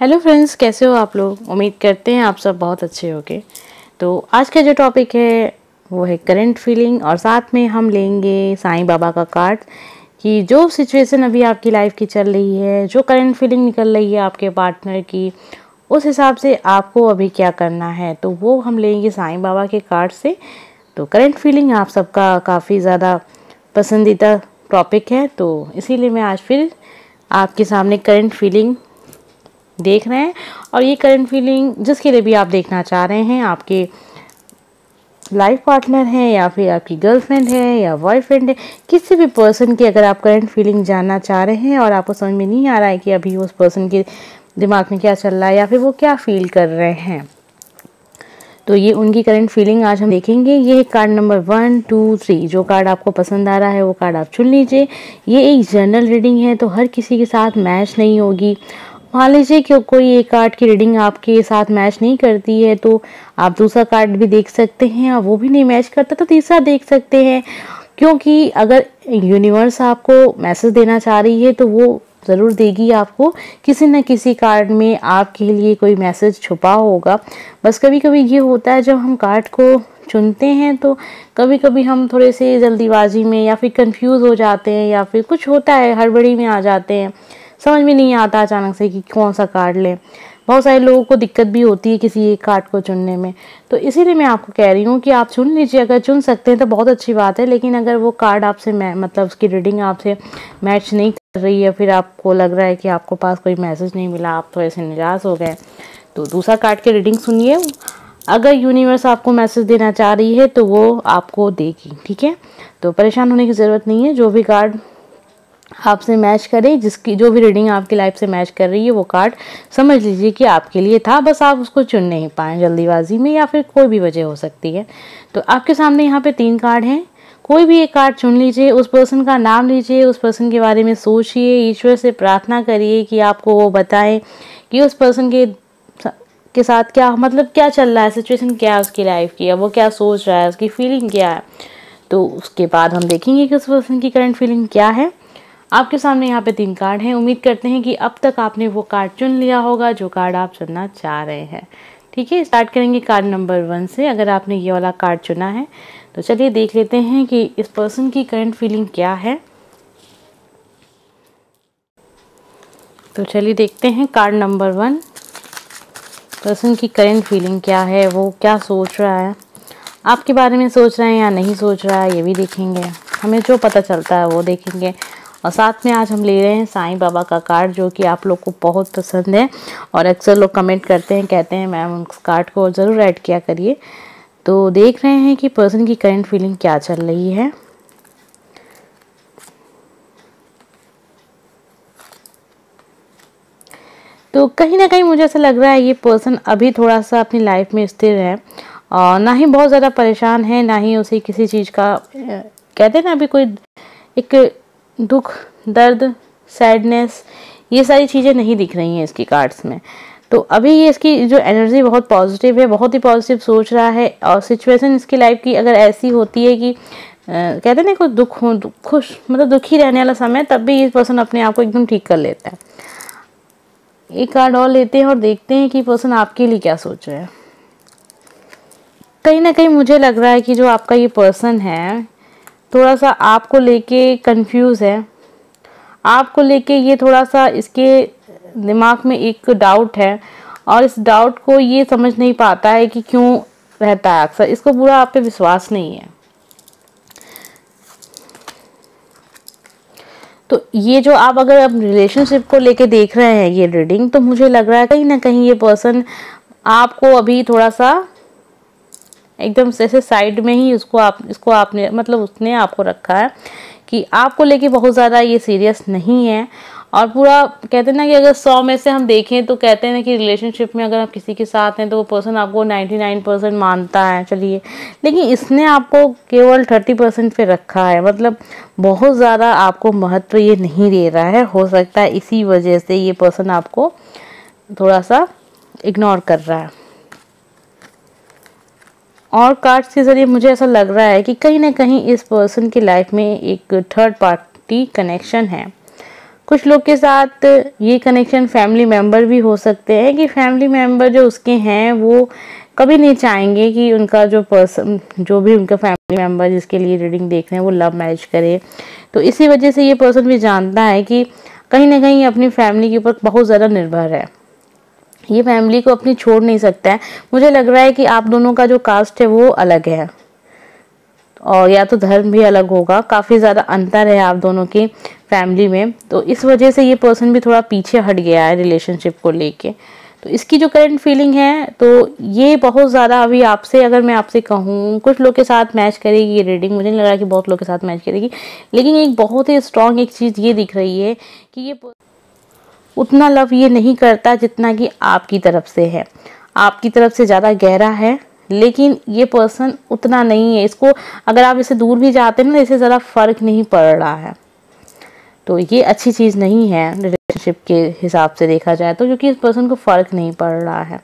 Hello friends, कैसे हो आप लोग। उम्मीद करते हैं आप सब बहुत अच्छे होंगे। तो आज का जो टॉपिक है वो है करंट फीलिंग, और साथ में हम लेंगे साईं बाबा का कार्ड कि जो सिचुएशन अभी आपकी लाइफ की चल रही है, जो करंट फीलिंग निकल रही है आपके पार्टनर की, उस हिसाब से आपको अभी क्या करना है, तो वो हम लेंगे साईं बाबा के कार्ड से। तो करंट फीलिंग आप सबका काफ़ी ज़्यादा पसंदीदा टॉपिक है, तो इसीलिए मैं आज फिर आपके सामने करंट फीलिंग देख रहे हैं। और ये करंट फीलिंग जिसके लिए भी आप देखना चाह रहे हैं, आपके लाइफ पार्टनर है या फिर आपकी गर्लफ्रेंड है या बॉयफ्रेंड है, किसी भी पर्सन की अगर आप करंट फीलिंग जानना चाह रहे हैं और आपको समझ में नहीं आ रहा है कि अभी उस पर्सन के दिमाग में क्या चल रहा है या फिर वो क्या फील कर रहे हैं, तो ये उनकी करंट फीलिंग आज हम देखेंगे। ये कार्ड नंबर 1, 2, 3, जो कार्ड आपको पसंद आ रहा है वो कार्ड आप चुन लीजिए। ये एक जनरल रीडिंग है, तो हर किसी के साथ मैच नहीं होगी। मान लीजिए कि कोई एक कार्ड की रीडिंग आपके साथ मैच नहीं करती है तो आप दूसरा कार्ड भी देख सकते हैं, और वो भी नहीं मैच करता तो तीसरा देख सकते हैं। क्योंकि अगर यूनिवर्स आपको मैसेज देना चाह रही है तो वो ज़रूर देगी आपको। किसी न किसी कार्ड में आपके लिए कोई मैसेज छुपा होगा। बस कभी कभी ये होता है जब हम कार्ड को चुनते हैं तो कभी कभी हम थोड़े से जल्दीबाजी में या फिर कंफ्यूज हो जाते हैं, या फिर कुछ होता है हड़बड़ी में आ जाते हैं, समझ में नहीं आता अचानक से कि कौन सा कार्ड लें। बहुत सारे लोगों को दिक्कत भी होती है किसी एक कार्ड को चुनने में, तो इसीलिए मैं आपको कह रही हूँ कि आप चुन लीजिए। अगर चुन सकते हैं तो बहुत अच्छी बात है, लेकिन अगर वो कार्ड आपसे मतलब उसकी रीडिंग आपसे मैच नहीं कर रही है, फिर आपको लग रहा है कि आपको पास कोई मैसेज नहीं मिला, आप थोड़े से निराश हो गए, तो दूसरा कार्ड की रीडिंग सुनिए। अगर यूनिवर्स आपको मैसेज देना चाह रही है तो वो आपको देगी, ठीक है। तो परेशान होने की ज़रूरत नहीं है। जो भी कार्ड आपसे मैच करे, जिसकी जो भी रीडिंग आपकी लाइफ से मैच कर रही है, वो कार्ड समझ लीजिए कि आपके लिए था, बस आप उसको चुन नहीं पाए जल्दीबाजी में, या फिर कोई भी वजह हो सकती है। तो आपके सामने यहाँ पे 3 कार्ड हैं, कोई भी एक कार्ड चुन लीजिए, उस पर्सन का नाम लीजिए, उस पर्सन के बारे में सोचिए, ईश्वर से प्रार्थना करिए कि आपको वो बताएं कि उस पर्सन के साथ क्या मतलब क्या चल रहा है, सिचुएशन क्या है उसकी लाइफ की, या वो क्या सोच रहा है, उसकी फीलिंग क्या है। तो उसके बाद हम देखेंगे कि उस पर्सन की करंट फीलिंग क्या है। आपके सामने यहाँ पे 3 कार्ड हैं। उम्मीद करते हैं कि अब तक आपने वो कार्ड चुन लिया होगा जो कार्ड आप चुनना चाह रहे हैं, ठीक है। स्टार्ट करेंगे कार्ड नंबर 1 से। अगर आपने ये वाला कार्ड चुना है तो चलिए देख लेते हैं कि इस पर्सन की करंट फीलिंग क्या है। तो चलिए देखते हैं कार्ड नंबर 1, पर्सन की करंट फीलिंग क्या है, वो क्या सोच रहा है, आपके बारे में सोच रहा है या नहीं सोच रहा है, ये भी देखेंगे। हमें जो पता चलता है वो देखेंगे। और साथ में आज हम ले रहे हैं साईं बाबा का कार्ड, जो कि आप लोग को बहुत पसंद है, और अक्सर लोग कमेंट करते हैं, कहते हैं मैम उस कार्ड को ज़रूर ऐड किया करिए। तो देख रहे हैं कि पर्सन की करंट फीलिंग क्या चल रही है। तो कहीं ना कहीं मुझे ऐसा लग रहा है ये पर्सन अभी थोड़ा सा अपनी लाइफ में स्थिर है, और ना ही बहुत ज़्यादा परेशान है, ना ही उसे किसी चीज़ का कहते हैं ना अभी कोई एक दुख, दर्द, सैडनेस, ये सारी चीज़ें नहीं दिख रही हैं इसकी कार्ड्स में। तो अभी ये इसकी जो एनर्जी बहुत पॉजिटिव है, बहुत ही पॉजिटिव सोच रहा है। और सिचुएशन इसकी लाइफ की अगर ऐसी होती है कि कहते हैं ना कोई दुख हो, खुश मतलब दुखी रहने वाला समय, तब भी ये पर्सन अपने आप को एकदम ठीक कर लेता है। एक कार्ड और लेते हैं और देखते हैं कि पर्सन आपके लिए क्या सोच रहा है। कहीं ना कहीं मुझे लग रहा है कि जो आपका ये पर्सन है थोड़ा सा आपको लेके कंफ्यूज है, आपको लेके ये थोड़ा सा इसके दिमाग में एक डाउट है, और इस डाउट को ये समझ नहीं पाता है कि क्यों रहता है। अक्सर इसको पूरा आप पे विश्वास नहीं है। तो ये जो आप अगर अब रिलेशनशिप को लेके देख रहे हैं ये रीडिंग, तो मुझे लग रहा है कहीं ना कहीं ये पर्सन आपको अभी थोड़ा सा एकदम से साइड में ही इसको आपने मतलब उसने आपको रखा है कि आपको लेके बहुत ज़्यादा ये सीरियस नहीं है। और पूरा कहते हैं ना कि अगर 100 में से हम देखें तो कहते हैं ना कि रिलेशनशिप में अगर आप किसी के साथ हैं तो वो पर्सन आपको 99% मानता है, चलिए, लेकिन इसने आपको केवल 30% पे रखा है। मतलब बहुत ज़्यादा आपको महत्व ये नहीं दे रहा है। हो सकता है इसी वजह से ये पर्सन आपको थोड़ा सा इग्नोर कर रहा है। और कार्ड्स के ज़रिए मुझे ऐसा लग रहा है कि कहीं ना कहीं इस पर्सन की लाइफ में एक थर्ड पार्टी कनेक्शन है। कुछ लोग के साथ ये कनेक्शन फैमिली मेम्बर भी हो सकते हैं कि फैमिली मेम्बर जो उसके हैं वो कभी नहीं चाहेंगे कि उनका जो पर्सन, जो भी उनका फैमिली मेम्बर जिसके लिए रीडिंग देख रहे हैं वो लव मैरिज करे। तो इसी वजह से ये पर्सन भी जानता है कि कहीं ना कहीं अपनी फैमिली के ऊपर बहुत ज़्यादा निर्भर है, ये फैमिली को अपनी छोड़ नहीं सकता है। मुझे लग रहा है कि आप दोनों का जो कास्ट है वो अलग है और या तो धर्म भी अलग होगा, काफ़ी ज़्यादा अंतर है आप दोनों की फैमिली में। तो इस वजह से ये पर्सन भी थोड़ा पीछे हट गया है रिलेशनशिप को लेके। तो इसकी जो करंट फीलिंग है तो ये बहुत ज़्यादा अभी आपसे, अगर मैं आपसे कहूँ, कुछ लोग के साथ मैच करेगी ये रीडिंग, मुझे नहीं लग रहा कि बहुत लोग के साथ मैच करेगी, लेकिन एक बहुत ही स्ट्रॉन्ग एक चीज़ ये दिख रही है कि ये उतना लव ये नहीं करता जितना कि आपकी तरफ से है, आपकी तरफ से ज़्यादा गहरा है, लेकिन ये पर्सन उतना नहीं है। इसको अगर आप इसे दूर भी जाते हैं ना, इसे ज़रा फर्क नहीं पड़ रहा है। तो ये अच्छी चीज़ नहीं है रिलेशनशिप के हिसाब से देखा जाए तो, क्योंकि इस पर्सन को फ़र्क नहीं पड़ रहा है।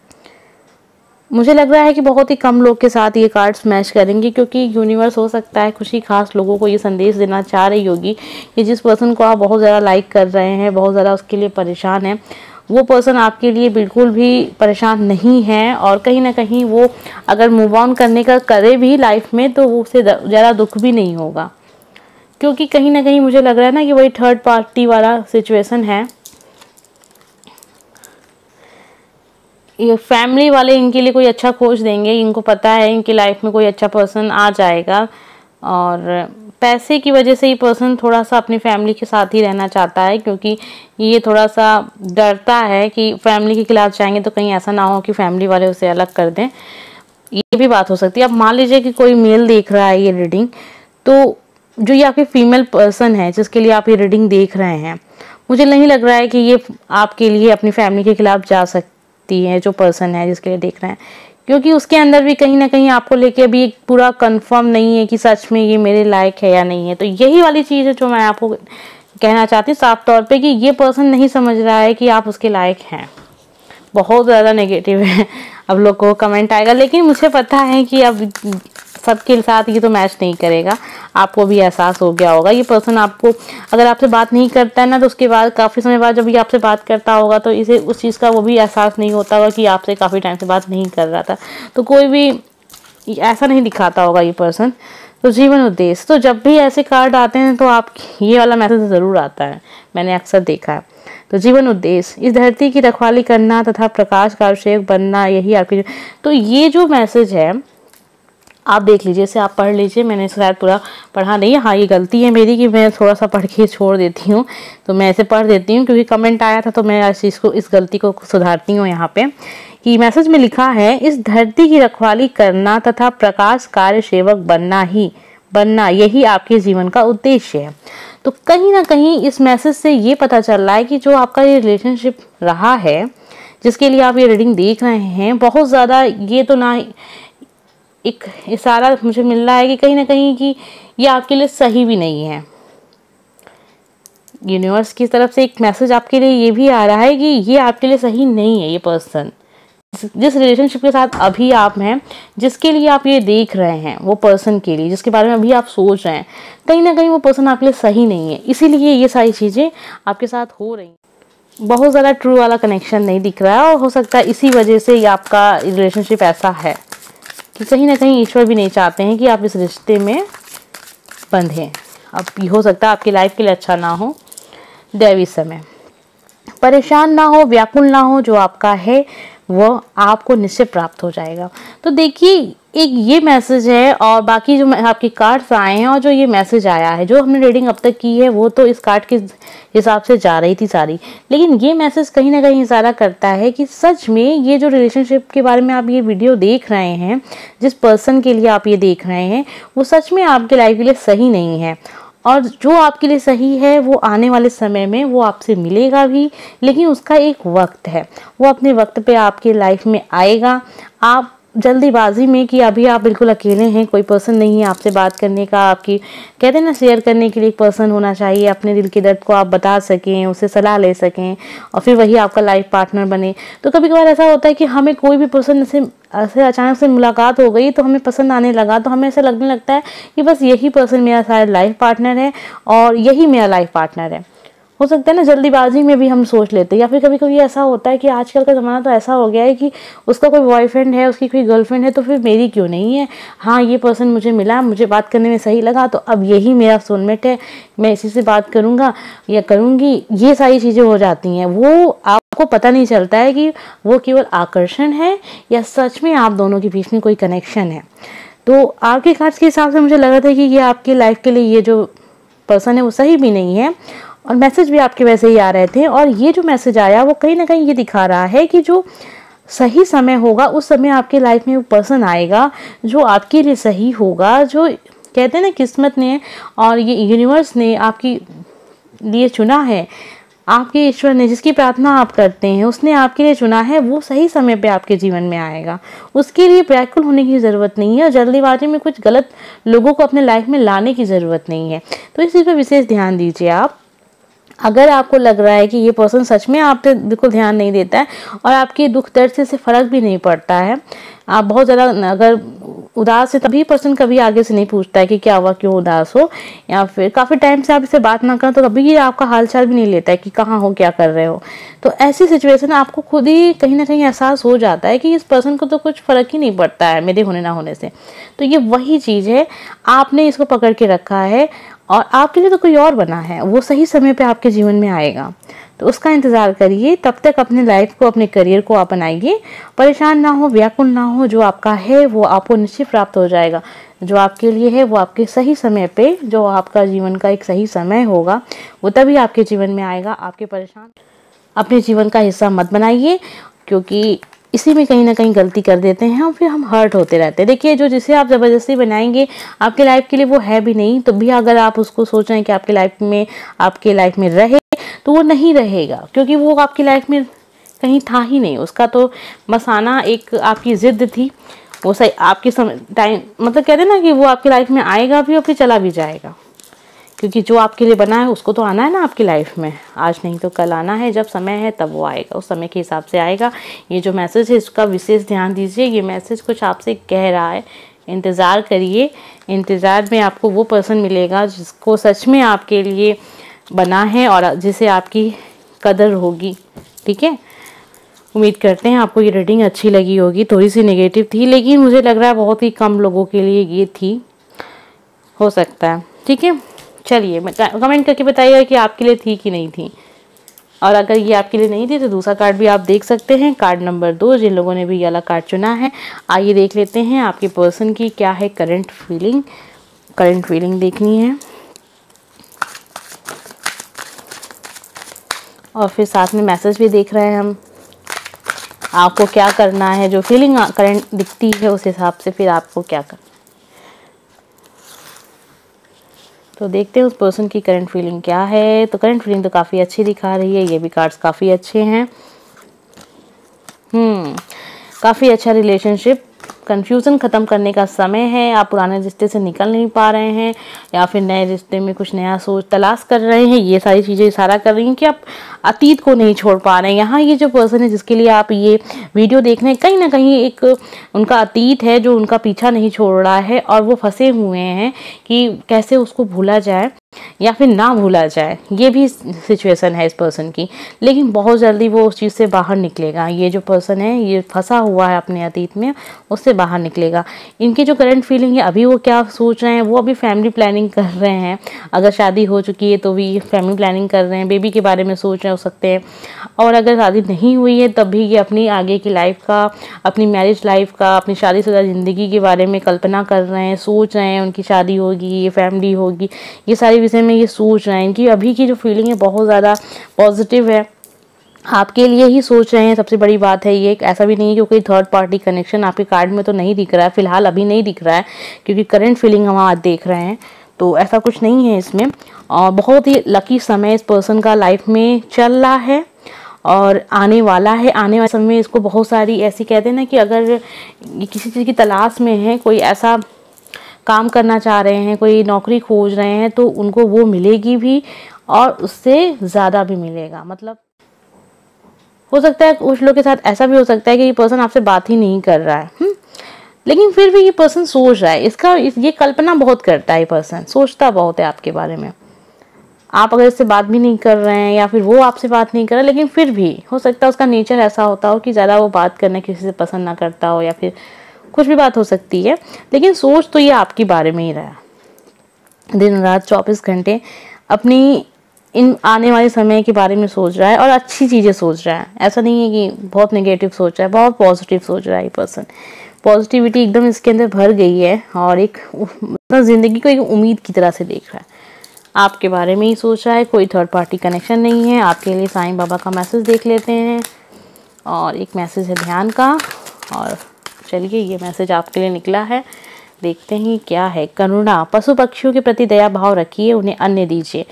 मुझे लग रहा है कि बहुत ही कम लोग के साथ ये कार्ड्स मैच करेंगे, क्योंकि यूनिवर्स हो सकता है कुछ ही खास लोगों को ये संदेश देना चाह रही होगी कि जिस पर्सन को आप बहुत ज़्यादा लाइक कर रहे हैं, बहुत ज़्यादा उसके लिए परेशान हैं, वो पर्सन आपके लिए बिल्कुल भी परेशान नहीं है। और कहीं ना कहीं वो अगर मूव ऑन करने का करे भी लाइफ में तो उसे ज़्यादा दुख भी नहीं होगा, क्योंकि कहीं ना कहीं मुझे लग रहा है ना कि वही थर्ड पार्टी वाला सिचुएशन है। ये फैमिली वाले इनके लिए कोई अच्छा खोज देंगे, इनको पता है इनकी लाइफ में कोई अच्छा पर्सन आ जाएगा, और पैसे की वजह से ये पर्सन थोड़ा सा अपनी फैमिली के साथ ही रहना चाहता है, क्योंकि ये थोड़ा सा डरता है कि फैमिली के खिलाफ जाएंगे तो कहीं ऐसा ना हो कि फैमिली वाले उसे अलग कर दें। ये भी बात हो सकती है। अब मान लीजिए कि कोई मेल देख रहा है ये रीडिंग, तो जो ये आपके फीमेल पर्सन है जिसके लिए आप ये रीडिंग देख रहे हैं, मुझे नहीं लग रहा है कि ये आपके लिए अपनी फैमिली के खिलाफ जा सकती है, जो पर्सन है जिसके लिए देख रहे हैं, क्योंकि उसके अंदर भी कहीं ना कहीं आपको लेके अभी एक पूरा कंफर्म नहीं है कि सच में ये मेरे लायक है या नहीं है। तो यही वाली चीज़ है जो मैं आपको कहना चाहती हूँ साफ तौर पे, कि ये पर्सन नहीं समझ रहा है कि आप उसके लायक हैं। बहुत ज़्यादा नेगेटिव है, अब लोग को कमेंट आएगा, लेकिन मुझे पता है कि अब सबके साथ ये तो मैच नहीं करेगा। आपको भी एहसास हो गया होगा, ये पर्सन आपको अगर आपसे बात नहीं करता है ना, तो उसके बाद काफ़ी समय बाद जब ये आपसे बात करता होगा तो इसे उस चीज़ का वो भी एहसास नहीं होता होगा कि आपसे काफ़ी टाइम से बात नहीं कर रहा था। तो कोई भी ऐसा नहीं दिखाता होगा ये पर्सन। तो जीवन उद्देश्य, तो जब भी ऐसे कार्ड आते हैं तो आप ये वाला मैसेज ज़रूर आता है, मैंने अक्सर देखा है। तो जीवन उद्देश्य, इस धरती की रखवाली करना तथा प्रकाश का अभिषेक बनना, यही आपकी। तो ये जो मैसेज है आप देख लीजिए, इसे आप पढ़ लीजिए। मैंने शायद पूरा पढ़ा नहीं है, हाँ ये गलती है मेरी कि मैं थोड़ा सा पढ़ के छोड़ देती हूँ, तो मैं इसे पढ़ देती हूँ क्योंकि कमेंट आया था, तो मैं इस चीज़ को, इस गलती को सुधारती हूँ यहाँ पे। कि मैसेज में लिखा है, इस धरती की रखवाली करना तथा प्रकाश कार्य सेवक बनना यही आपके जीवन का उद्देश्य है। तो कहीं ना कहीं इस मैसेज से ये पता चल रहा है कि जो आपका ये रिलेशनशिप रहा है जिसके लिए आप ये रीडिंग देख रहे हैं, बहुत ज़्यादा ये तो ना एक इशारा मुझे मिल रहा है कि कहीं ना कहीं कि ये आपके लिए सही भी नहीं है। यूनिवर्स की तरफ से एक मैसेज आपके लिए ये भी आ रहा है कि ये आपके लिए सही नहीं है। ये पर्सन जिस रिलेशनशिप के साथ अभी आप हैं, जिसके लिए आप ये देख रहे हैं, वो पर्सन के लिए जिसके बारे में अभी आप सोच रहे हैं, कहीं ना कहीं वो पर्सन आपके लिए सही नहीं है। इसीलिए ये सारी चीज़ें आपके साथ हो रही हैं। बहुत ज़्यादा ट्रू वाला कनेक्शन नहीं दिख रहा है, और हो सकता है इसी वजह से ये आपका रिलेशनशिप ऐसा है कि कहीं ना कहीं ईश्वर भी नहीं चाहते हैं कि आप इस रिश्ते में बंधें। अब हो सकता है आपकी लाइफ के लिए अच्छा ना हो। दैवी समय, परेशान ना हो, व्याकुल ना हो, जो आपका है वो आपको निश्चय प्राप्त हो जाएगा। तो देखिए, एक ये मैसेज है, और बाकी जो आपके कार्ड्स आए हैं और जो ये मैसेज आया है, जो हमने रीडिंग अब तक की है वो तो इस कार्ड के हिसाब से जा रही थी सारी, लेकिन ये मैसेज कहीं ना कहीं इशारा करता है कि सच में ये जो रिलेशनशिप के बारे में आप ये वीडियो देख रहे हैं, जिस पर्सन के लिए आप ये देख रहे हैं, वो सच में आपके लाइफ के लिए सही नहीं है। और जो आपके लिए सही है वो आने वाले समय में वो आपसे मिलेगा भी, लेकिन उसका एक वक्त है, वो अपने वक्त पे आपके लाइफ में आएगा। आप जल्दीबाजी में कि अभी आप बिल्कुल अकेले हैं, कोई पर्सन नहीं है आपसे बात करने का, आपकी कहते हैं ना शेयर करने के लिए एक पर्सन होना चाहिए, अपने दिल के दर्द को आप बता सकें, उससे सलाह ले सकें, और फिर वही आपका लाइफ पार्टनर बने। तो कभी कभार ऐसा होता है कि हमें कोई भी पर्सन ऐसे अचानक से मुलाकात हो गई तो हमें पसंद आने लगा, तो हमें ऐसा लगने लगता है कि बस यही पर्सन मेरा शायद लाइफ पार्टनर है और यही मेरा लाइफ पार्टनर है। हो सकता है ना जल्दीबाजी में भी हम सोच लेते हैं, या फिर कभी कभी ऐसा होता है कि आजकल का ज़माना तो ऐसा हो गया है कि उसका कोई बॉयफ्रेंड है, उसकी कोई गर्लफ्रेंड है, तो फिर मेरी क्यों नहीं है। हाँ, ये पर्सन मुझे मिला, मुझे बात करने में सही लगा, तो अब यही मेरा सोलमेट है, मैं इसी से बात करूँगा या करूँगी। ये सारी चीज़ें हो जाती हैं। वो आपको पता नहीं चलता है कि वो केवल आकर्षण है या सच में आप दोनों के बीच में कोई कनेक्शन है। तो आपके कार्ड्स के हिसाब से मुझे लग रहा था कि ये आपकी लाइफ के लिए ये जो पर्सन है वो सही भी नहीं है, और मैसेज भी आपके वैसे ही आ रहे थे। और ये जो मैसेज आया वो कहीं ना कहीं ये दिखा रहा है कि जो सही समय होगा उस समय आपके लाइफ में वो पर्सन आएगा जो आपके लिए सही होगा, जो कहते हैं ना किस्मत ने और ये यूनिवर्स ने आपके लिए चुना है, आपके ईश्वर ने जिसकी प्रार्थना आप करते हैं उसने आपके लिए चुना है, वो सही समय पे आपके जीवन में आएगा। उसके लिए व्याकुल होने की ज़रूरत नहीं है और जल्दीबाजी में कुछ गलत लोगों को अपने लाइफ में लाने की ज़रूरत नहीं है। तो इस चीज़ पर विशेष ध्यान दीजिए आप। अगर आपको लग रहा है कि ये पर्सन सच में आप पे बिल्कुल ध्यान नहीं देता है और आपके दुख दर्द से फ़र्क भी नहीं पड़ता है, आप बहुत ज़्यादा अगर उदास है, तभी पर्सन कभी आगे से नहीं पूछता है कि क्या हुआ, क्यों उदास हो, या फिर काफ़ी टाइम से आप इससे बात ना करें तो कभी ये आपका हालचाल भी नहीं लेता है कि कहाँ हो, क्या कर रहे हो। तो ऐसी सिचुएशन आपको खुद ही कहीं ना कहीं एहसास हो जाता है कि इस पर्सन को तो कुछ फ़र्क ही नहीं पड़ता है मेरे होने ना होने से। तो ये वही चीज़ है, आपने इसको पकड़ के रखा है और आपके लिए तो कोई और बना है, वो सही समय पे आपके जीवन में आएगा। तो उसका इंतज़ार करिए, तब तक अपने लाइफ को, अपने करियर को आप बनाइए, परेशान ना हो, व्याकुल ना हो। जो आपका है वो आपको निश्चित प्राप्त हो जाएगा। जो आपके लिए है वो आपके सही समय पे, जो आपका जीवन का एक सही समय होगा वो तभी आपके जीवन में आएगा। आपके परेशान अपने जीवन का हिस्सा मत बनाइए, क्योंकि इसी में कहीं ना कहीं गलती कर देते हैं और फिर हम हर्ट होते रहते हैं। देखिए, जो जिसे आप ज़बरदस्ती बनाएंगे आपके लाइफ के लिए वो है भी नहीं, तो भी अगर आप उसको सोच रहे हैं कि आपके लाइफ में रहे, तो वो नहीं रहेगा, क्योंकि वो आपकी लाइफ में कहीं था ही नहीं। उसका तो बस आना एक आपकी ज़िद थी। वो सही आपके समय टाइम, मतलब कहते हैं ना कि वो आपकी लाइफ में आएगा भी और फिर चला भी जाएगा, क्योंकि जो आपके लिए बना है उसको तो आना है ना आपकी लाइफ में, आज नहीं तो कल आना है। जब समय है तब वो आएगा, उस समय के हिसाब से आएगा। ये जो मैसेज है इसका विशेष ध्यान दीजिए। ये मैसेज कुछ आपसे कह रहा है, इंतज़ार करिए। इंतज़ार में आपको वो पर्सन मिलेगा जिसको सच में आपके लिए बना है और जिसे आपकी कदर होगी। ठीक है, उम्मीद करते हैं आपको ये रीडिंग अच्छी लगी होगी। थोड़ी सी नेगेटिव थी, लेकिन मुझे लग रहा है बहुत ही कम लोगों के लिए ये थी, हो सकता है। ठीक है, चलिए कमेंट करके बताइएगा कि आपके लिए थी कि नहीं थी। और अगर ये आपके लिए नहीं थी तो दूसरा कार्ड भी आप देख सकते हैं, कार्ड नंबर 2, जिन लोगों ने भी ये वाला कार्ड चुना है। आइए देख लेते हैं आपके पर्सन की क्या है करंट फीलिंग। करंट फीलिंग देखनी है और फिर साथ में मैसेज भी देख रहे हैं हम, आपको क्या करना है। जो फीलिंग करंट दिखती है उस हिसाब से फिर आपको क्या करना। तो देखते हैं उस पर्सन की करंट फीलिंग क्या है। तो करंट फीलिंग तो काफ़ी अच्छी दिखा रही है, ये भी कार्ड्स काफ़ी अच्छे हैं। काफ़ी अच्छा रिलेशनशिप, कन्फ्यूज़न ख़त्म करने का समय है। आप पुराने रिश्ते से निकल नहीं पा रहे हैं या फिर नए रिश्ते में कुछ नया सोच तलाश कर रहे हैं। ये सारी चीज़ें इशारा कर रही हैं कि आप अतीत को नहीं छोड़ पा रहे हैं। यहाँ ये जो पर्सन है जिसके लिए आप ये वीडियो देख रहे हैं, कहीं ना कहीं एक उनका अतीत है जो उनका पीछा नहीं छोड़ रहा है और वो फंसे हुए हैं कि कैसे उसको भूला जाए या फिर ना भूला जाए। ये भी सिचुएशन है इस पर्सन की, लेकिन बहुत जल्दी वो उस चीज़ से बाहर निकलेगा। ये जो पर्सन है ये फंसा हुआ है अपने अतीत में, उससे बाहर निकलेगा। इनकी जो करंट फीलिंग है, अभी वो क्या सोच रहे हैं, वो अभी फैमिली प्लानिंग कर रहे हैं। अगर शादी हो चुकी है तो भी फैमिली प्लानिंग कर रहे हैं, बेबी के बारे में सोच रहे हो सकते हैं। और अगर शादी नहीं हुई है तब भी ये अपनी आगे की लाइफ का, अपनी मैरिज लाइफ का, अपनी शादीशुदा ज़िंदगी के बारे में कल्पना कर रहे हैं, सोच रहे हैं उनकी शादी होगी, ये फैमिली होगी, ये सारी विषय में ये सोच रहे हैं। इनकी अभी की जो फीलिंग है बहुत ज़्यादा पॉजिटिव है, आपके लिए ही सोच रहे हैं। सबसे बड़ी बात है ये, ऐसा भी नहीं है कि कोई थर्ड पार्टी कनेक्शन आपके कार्ड में तो नहीं दिख रहा है, फिलहाल अभी नहीं दिख रहा है, क्योंकि करंट फीलिंग हम आज देख रहे हैं तो ऐसा कुछ नहीं है इसमें। और बहुत ही लकी समय इस पर्सन का लाइफ में चल रहा है और आने वाला है। आने वाले समय में इसको बहुत सारी ऐसी, कहते हैं ना कि अगर किसी चीज़ की तलाश में है, कोई ऐसा काम करना चाह रहे हैं, कोई नौकरी खोज रहे हैं, तो उनको वो मिलेगी भी और उससे ज़्यादा भी मिलेगा। मतलब हो सकता है कुछ लोग के साथ ऐसा भी हो सकता है कि ये पर्सन आपसे बात ही नहीं कर रहा है, लेकिन फिर भी ये पर्सन सोच रहा है। ये कल्पना बहुत करता है, ये पर्सन सोचता बहुत है आपके बारे में। आप अगर इससे बात भी नहीं कर रहे हैं या फिर वो आपसे बात नहीं कर रहा, लेकिन फिर भी हो सकता है उसका नेचर ऐसा होता हो कि ज़्यादा वो बात करना किसी से पसंद ना करता हो, या फिर कुछ भी बात हो सकती है, लेकिन सोच तो ये आपके बारे में ही रहा। दिन रात 24 घंटे अपनी इन आने वाले समय के बारे में सोच रहा है और अच्छी चीज़ें सोच रहा है। ऐसा नहीं है कि बहुत नेगेटिव सोच रहा है, बहुत पॉजिटिव सोच रहा है ये पर्सन। पॉजिटिविटी एकदम इसके अंदर भर गई है और एक मतलब ज़िंदगी को एक उम्मीद की तरह से देख रहा है। आपके बारे में ही सोच रहा है, कोई थर्ड पार्टी कनेक्शन नहीं है। आपके लिए साईं बाबा का मैसेज देख लेते हैं, और एक मैसेज है ध्यान का। और चलिए ये मैसेज आपके लिए निकला है, देखते हैं क्या है। करुणा, पशु पक्षियों के प्रति दया भाव रखिए, उन्हें अन्न दीजिए।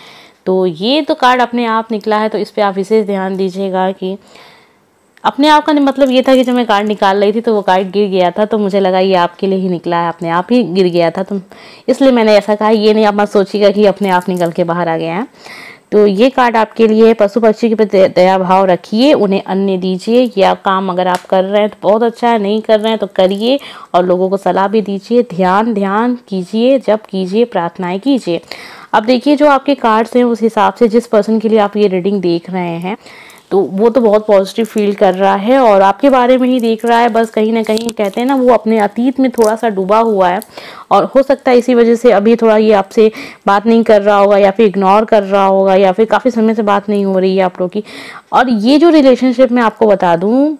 तो ये तो कार्ड अपने आप निकला है, तो इस पे आप विशेष ध्यान दीजिएगा कि अपने आप का मतलब ये था कि जब मैं कार्ड निकाल रही थी तो वो कार्ड गिर गया था, तो मुझे लगा ये आपके लिए ही निकला है, अपने आप ही गिर गया था, तो इसलिए मैंने ऐसा कहा। ये नहीं आप मत सोचिएगा कि अपने आप निकल के बाहर आ गया है। तो ये कार्ड आपके लिए, पशु पक्षी के प्रति दया भाव रखिए, उन्हें अन्न दीजिए। ये काम अगर आप कर रहे हैं तो बहुत अच्छा है, नहीं कर रहे हैं तो करिए, और लोगों को सलाह भी दीजिए। ध्यान कीजिए, जब कीजिए, प्रार्थनाएं कीजिए। अब देखिए जो आपके कार्ड्स हैं उस हिसाब से जिस पर्सन के लिए आप ये रीडिंग देख रहे हैं, तो वो तो बहुत पॉजिटिव फील कर रहा है और आपके बारे में ही देख रहा है। बस कहीं ना कहीं कहते हैं ना, वो अपने अतीत में थोड़ा सा डूबा हुआ है, और हो सकता है इसी वजह से अभी थोड़ा ये आपसे बात नहीं कर रहा होगा, या फिर इग्नोर कर रहा होगा, या फिर काफ़ी समय से बात नहीं हो रही है आप लोग की। और ये जो रिलेशनशिप मैं आपको बता दूँ,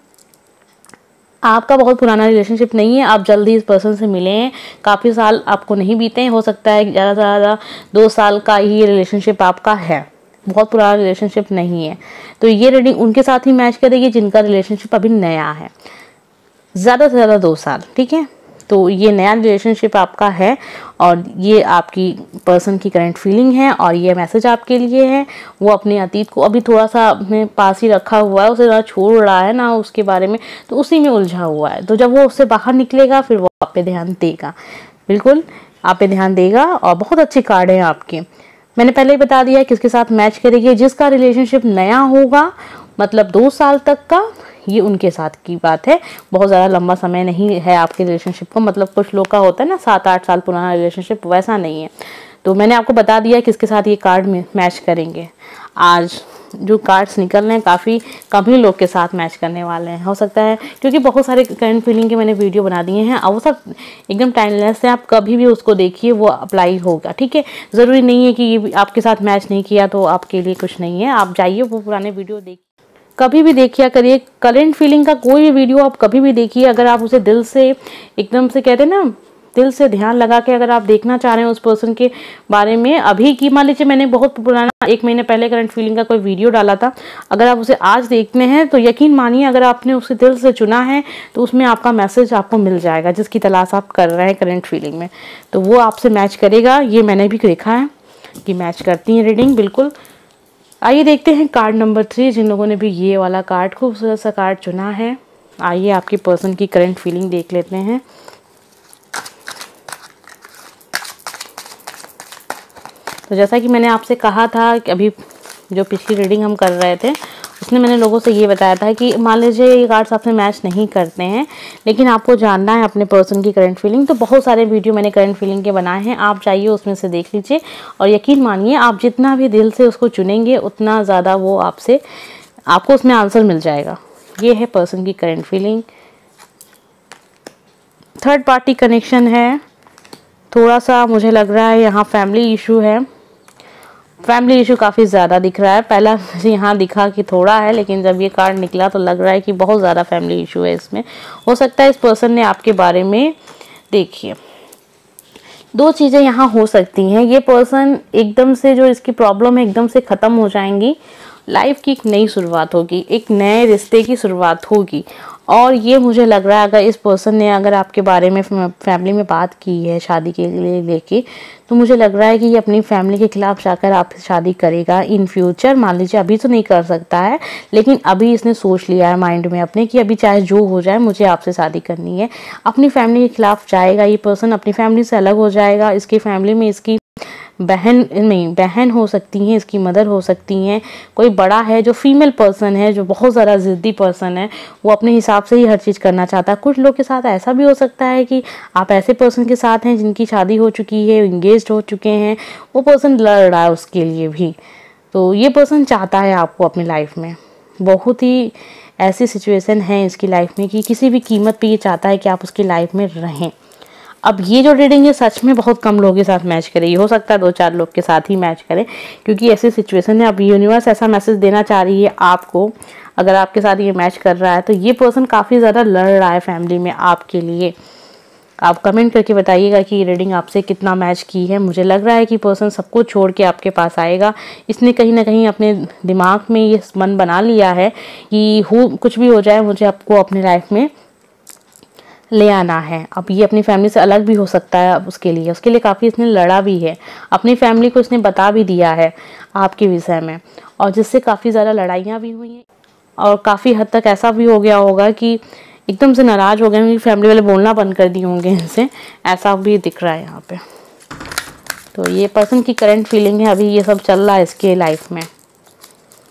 आपका बहुत पुराना रिलेशनशिप नहीं है। आप जल्दी इस पर्सन से मिले हैं, काफ़ी साल आपको नहीं बीते हैं, हो सकता है ज़्यादा से ज़्यादा 2 साल का ही रिलेशनशिप आपका है, बहुत पुराना रिलेशनशिप नहीं है। तो ये रीडिंग उनके साथ ही मैच करेगी जिनका रिलेशनशिप अभी नया है, ज़्यादा से ज़्यादा 2 साल, ठीक है। तो ये नया रिलेशनशिप आपका है, और ये आपकी पर्सन की करंट फीलिंग है, और ये मैसेज आपके लिए है। वो अपने अतीत को अभी थोड़ा सा अपने पास ही रखा हुआ है, उसे ना छोड़ रहा है ना उसके बारे में, तो उसी में उलझा हुआ है। तो जब वो उससे बाहर निकलेगा फिर वो आप पे ध्यान देगा, बिल्कुल आप पे ध्यान देगा। और बहुत अच्छे कार्ड हैं आपके, मैंने पहले ही बता दिया है किसके साथ मैच करेगी। जिसका रिलेशनशिप नया होगा, मतलब 2 साल तक का, ये उनके साथ की बात है। बहुत ज़्यादा लंबा समय नहीं है आपके रिलेशनशिप को, मतलब कुछ लोग का होता है ना 7-8 साल पुराना रिलेशनशिप, वैसा नहीं है। तो मैंने आपको बता दिया किसके साथ ये कार्ड में मैच करेंगे। आज जो कार्ड्स निकल रहे हैं काफ़ी कम ही लोग के साथ मैच करने वाले हैं, हो सकता है, क्योंकि बहुत सारे करंट फीलिंग के मैंने वीडियो बना दिए हैं, और वो सब एकदम टाइमलेस है। आप कभी भी उसको देखिए, वो अप्लाई होगा, ठीक है। ज़रूरी नहीं है कि ये आपके साथ मैच नहीं किया तो आपके लिए कुछ नहीं है। आप जाइए वो पुराने वीडियो देखिए, कभी भी देखिए करिए। करंट फीलिंग का कोई भी वीडियो आप कभी भी देखिए, अगर आप उसे दिल से एकदम से कहते हैं ना, दिल से ध्यान लगा के अगर आप देखना चाह रहे हैं उस पर्सन के बारे में, अभी की मान लीजिए मैंने बहुत पुराना 1 महीने पहले करंट फीलिंग का कोई वीडियो डाला था, अगर आप उसे आज देखते हैं तो यकीन मानिए, अगर आपने उसे दिल से चुना है तो उसमें आपका मैसेज आपको मिल जाएगा, जिसकी तलाश आप कर रहे हैं करंट फीलिंग में, तो वो आपसे मैच करेगा। ये मैंने भी देखा है कि मैच करती है रीडिंग, बिल्कुल। आइए देखते हैं कार्ड नंबर 3, जिन लोगों ने भी ये वाला कार्ड, खूबसूरत सा कार्ड चुना है। आइए आपके पर्सन की करंट फीलिंग देख लेते हैं। तो जैसा कि मैंने आपसे कहा था कि अभी जो पिछली रीडिंग हम कर रहे थे उसमें मैंने लोगों से ये बताया था कि मान लीजिए ये कार्ड्स आपसे मैच नहीं करते हैं, लेकिन आपको जानना है अपने पर्सन की करंट फीलिंग, तो बहुत सारे वीडियो मैंने करंट फीलिंग के बनाए हैं, आप जाइए उसमें से देख लीजिए। और यकीन मानिए, आप जितना भी दिल से उसको चुनेंगे उतना ज़्यादा वो आपको उसमें आंसर मिल जाएगा। ये है पर्सन की current feeling. Third party connection है, थोड़ा सा मुझे लग रहा है यहाँ फैमिली इशू है। फैमिली इशू काफ़ी ज़्यादा दिख रहा है, पहला मुझे यहाँ दिखा कि थोड़ा है, लेकिन जब ये कार्ड निकला तो लग रहा है कि बहुत ज़्यादा फैमिली इशू है इसमें। हो सकता है इस पर्सन ने आपके बारे में, देखिए 2 चीज़ें यहाँ हो सकती हैं। ये पर्सन एकदम से, जो इसकी प्रॉब्लम है, एकदम से ख़त्म हो जाएंगी, लाइफ की एक नई शुरुआत होगी, एक नए रिश्ते की शुरुआत होगी। और ये मुझे लग रहा है अगर इस पर्सन ने अगर आपके बारे में फैमिली में बात की है शादी के लिए लेके, तो मुझे लग रहा है कि ये अपनी फैमिली के खिलाफ जाकर आपसे शादी करेगा इन फ्यूचर। मान लीजिए अभी तो नहीं कर सकता है, लेकिन अभी इसने सोच लिया है माइंड में अपने कि अभी चाहे जो हो जाए मुझे आपसे शादी करनी है। अपनी फैमिली के खिलाफ जाएगा ये पर्सन, अपनी फैमिली से अलग हो जाएगा। इसकी फैमिली में इसकी बहन हो सकती हैं, इसकी मदर हो सकती हैं, कोई बड़ा है जो फीमेल पर्सन है, जो बहुत ज़्यादा ज़िद्दी पर्सन है, वो अपने हिसाब से ही हर चीज़ करना चाहता है। कुछ लोग के साथ ऐसा भी हो सकता है कि आप ऐसे पर्सन के साथ हैं जिनकी शादी हो चुकी है, इंगेज्ड हो चुके हैं, वो पर्सन लड़ रहा है उसके लिए भी, तो ये पर्सन चाहता है आपको अपनी लाइफ में। बहुत ही ऐसी सिचुएशन है इसकी लाइफ में कि किसी भी कीमत पे ये चाहता है कि आप उसकी लाइफ में रहें। अब ये जो रीडिंग है सच में बहुत कम लोगों के साथ मैच करेगी, हो सकता है 2-4 लोग के साथ ही मैच करे, क्योंकि ऐसी सिचुएशन है। अब यूनिवर्स ऐसा मैसेज देना चाह रही है आपको, अगर आपके साथ ये मैच कर रहा है तो ये पर्सन काफ़ी ज़्यादा लड़ रहा है फैमिली में आपके लिए। आप कमेंट करके बताइएगा कि ये रीडिंग आपसे कितना मैच की है। मुझे लग रहा है कि पर्सन सब कुछ छोड़ के आपके पास आएगा। इसने कहीं ना कहीं अपने दिमाग में ये मन बना लिया है कि कुछ भी हो जाए मुझे आपको अपनी लाइफ में ले आना है। अब ये अपनी फैमिली से अलग भी हो सकता है, अब उसके लिए काफ़ी इसने लड़ा भी है, अपनी फैमिली को इसने बता भी दिया है आपके विषय में, और जिससे काफ़ी ज़्यादा लड़ाइयाँ भी हुई हैं और काफ़ी हद तक ऐसा भी हो गया होगा कि एकदम से नाराज़ हो गए होंगे, फैमिली वाले बोलना बंद कर दिए होंगे इनसे, ऐसा भी दिख रहा है यहाँ पे। तो ये पर्सन की करंट फीलिंग है, अभी ये सब चल रहा है इसके लाइफ में।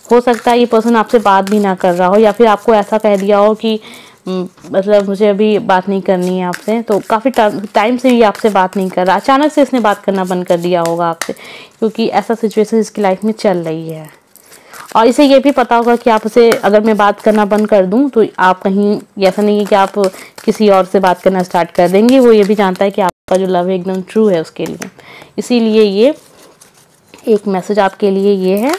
हो सकता है ये पर्सन आपसे बात भी ना कर रहा हो, या फिर आपको ऐसा कह दिया हो कि मतलब मुझे अभी बात नहीं करनी है आपसे, तो काफ़ी टाइम से ये आपसे बात नहीं कर रहा। अचानक से इसने बात करना बंद कर दिया होगा आपसे, क्योंकि ऐसा सिचुएशन इसकी लाइफ में चल रही है। और इसे ये भी पता होगा कि आप उसे, अगर मैं बात करना बंद कर दूं तो आप कहीं, ऐसा नहीं है कि आप किसी और से बात करना स्टार्ट कर देंगे। वो ये भी जानता है कि आपका जो लव है एकदम ट्रू है उसके लिए। इसीलिए ये एक मैसेज आपके लिए ये है,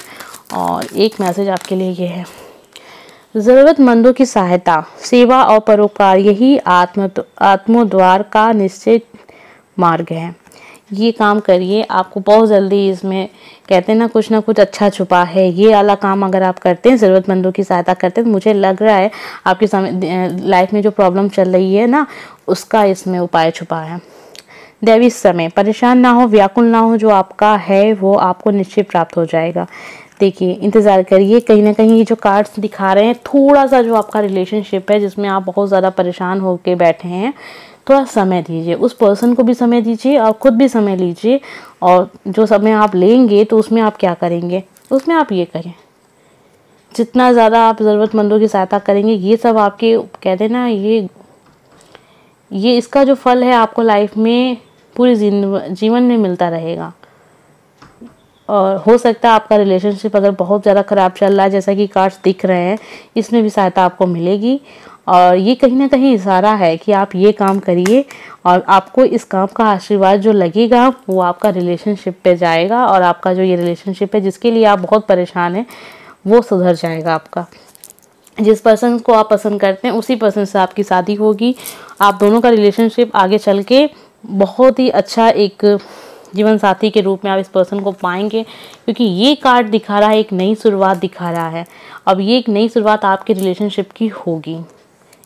और एक मैसेज आपके लिए ये है, ज़रूरतमंदों की सहायता, सेवा और परोपकार यही आत्मोद्धार का निश्चित मार्ग है। ये काम करिए, आपको बहुत जल्दी इसमें, कहते हैं ना कुछ अच्छा छुपा है। ये वाला काम अगर आप करते हैं, ज़रूरतमंदों की सहायता करते हैं, तो मुझे लग रहा है आपकी लाइफ में जो प्रॉब्लम चल रही है ना, उसका इसमें उपाय छुपा है। दैवी समय, परेशान ना हो, व्याकुल ना हो, जो आपका है वो आपको निश्चित प्राप्त हो जाएगा। देखिए, इंतज़ार करिए। कहीं ना कहीं ये जो कार्ड्स दिखा रहे हैं, थोड़ा सा जो आपका रिलेशनशिप है जिसमें आप बहुत ज़्यादा परेशान होकर बैठे हैं, थोड़ा समय दीजिए, उस पर्सन को भी समय दीजिए और ख़ुद भी समय लीजिए। और जो समय आप लेंगे तो उसमें आप क्या करेंगे, उसमें आप ये करें, जितना ज़्यादा आप ज़रूरतमंदों की सहायता करेंगे, ये सब आपके, कहते हैं ना, ये इसका जो फल है आपको लाइफ में पूरे जीवन में मिलता रहेगा। और हो सकता है आपका रिलेशनशिप अगर बहुत ज़्यादा ख़राब चल रहा है, जैसा कि कार्ड्स दिख रहे हैं, इसमें भी सहायता आपको मिलेगी। और ये कहीं ना कहीं इशारा है कि आप ये काम करिए और आपको इस काम का आशीर्वाद जो लगेगा वो आपका रिलेशनशिप पे जाएगा, और आपका जो ये रिलेशनशिप है जिसके लिए आप बहुत परेशान हैं वो सुधर जाएगा आपका। जिस पर्सन को आप पसंद करते हैं उसी पर्सन से आपकी शादी होगी। आप दोनों का रिलेशनशिप आगे चल के बहुत ही अच्छा एक जीवन साथी के रूप में आप इस पर्सन को पाएंगे, क्योंकि ये कार्ड दिखा रहा है, एक नई शुरुआत दिखा रहा है। अब ये एक नई शुरुआत आपके रिलेशनशिप की होगी।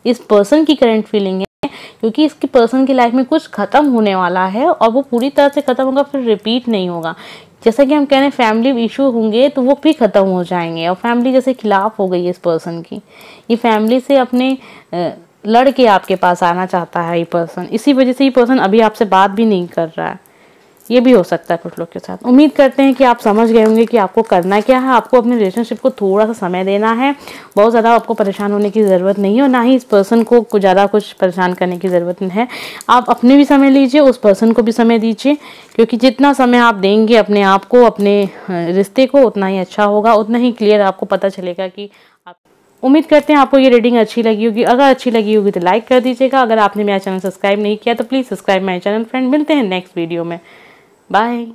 इस पर्सन की करंट फीलिंग है, क्योंकि इसकी पर्सन की लाइफ में कुछ ख़त्म होने वाला है और वो पूरी तरह से ख़त्म होगा, फिर रिपीट नहीं होगा। जैसा कि हम कह रहे हैं फैमिली इशू होंगे तो वो भी ख़त्म हो जाएंगे, और फैमिली जैसे खिलाफ हो गई है इस पर्सन की। ये फैमिली से अपने लड़ के आपके पास आना चाहता है ये पर्सन, इसी वजह से ये पर्सन अभी आपसे बात भी नहीं कर रहा है। ये भी हो सकता है कुछ लोग के साथ। उम्मीद करते हैं कि आप समझ गए होंगे कि आपको करना क्या है। आपको अपने रिलेशनशिप को थोड़ा सा समय देना है, बहुत ज़्यादा आपको परेशान होने की ज़रूरत नहीं है, और ना ही इस पर्सन को कुछ ज़्यादा कुछ परेशान करने की ज़रूरत नहीं है। आप अपने भी समय लीजिए, उस पर्सन को भी समय दीजिए, क्योंकि जितना समय आप देंगे अपने आप को, अपने रिश्ते को, उतना ही अच्छा होगा, उतना ही क्लियर आपको पता चलेगा कि आप। उम्मीद करते हैं आपको ये रीडिंग अच्छी लगी होगी। अगर अच्छी लगी होगी तो लाइक कर दीजिएगा। अगर आपने मेरा चैनल सब्सक्राइब नहीं किया तो please subscribe my channel. Friend, मिलते हैं नेक्स्ट वीडियो में। बाय।